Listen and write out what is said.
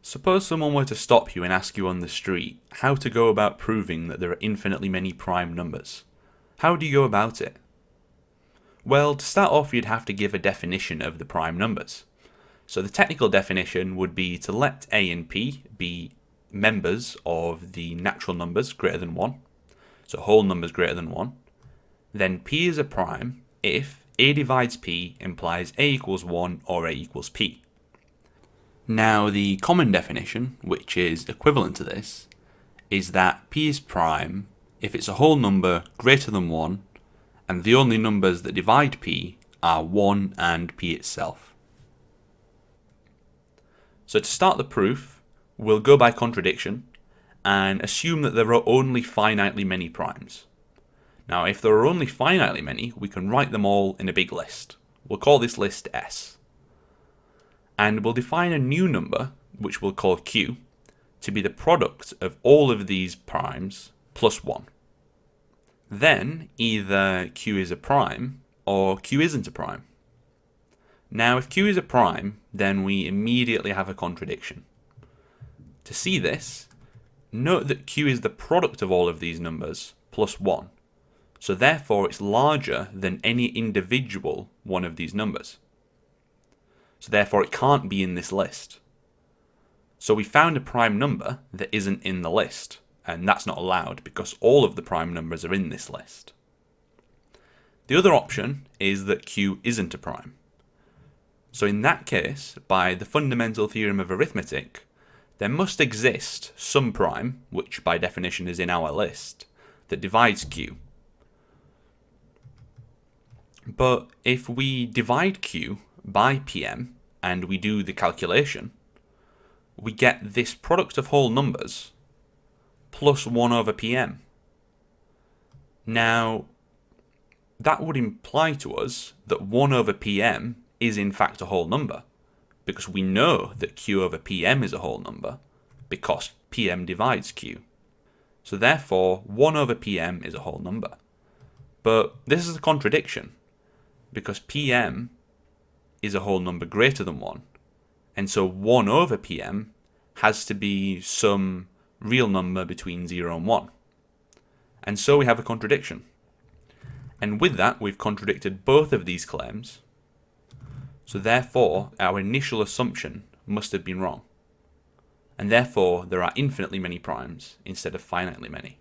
Suppose someone were to stop you and ask you on the street how to go about proving that there are infinitely many prime numbers. How do you go about it? Well, to start off, you'd have to give a definition of the prime numbers. So the technical definition would be to let A and P be members of the natural numbers greater than 1, so whole numbers greater than 1. Then P is a prime if A divides P implies A equals 1 or A equals P. Now the common definition, which is equivalent to this, is that P is prime if it's a whole number greater than 1 and the only numbers that divide P are 1 and P itself. So to start the proof, we'll go by contradiction and assume that there are only finitely many primes. Now if there are only finitely many, we can write them all in a big list. We'll call this list S. And we'll define a new number, which we'll call Q, to be the product of all of these primes plus 1. Then either Q is a prime or Q isn't a prime. Now if Q is a prime, then we immediately have a contradiction. To see this, note that Q is the product of all of these numbers plus 1. So therefore it's larger than any individual one of these numbers. So therefore it can't be in this list. So we found a prime number that isn't in the list, and that's not allowed because all of the prime numbers are in this list. The other option is that Q isn't a prime. So in that case, by the fundamental theorem of arithmetic, there must exist some prime, which by definition is in our list, that divides Q. But if we divide Q by Pm and we do the calculation, we get this product of whole numbers plus 1 over Pm. Now, that would imply to us that 1 over Pm is in fact a whole number, because we know that Q over Pm is a whole number, because Pm divides Q. So therefore, 1 over Pm is a whole number. But this is a contradiction, because Pm is a whole number greater than 1, and so 1 over Pm has to be some real number between 0 and 1. And so we have a contradiction. And with that, we've contradicted both of these claims, so therefore our initial assumption must have been wrong. And therefore there are infinitely many primes instead of finitely many.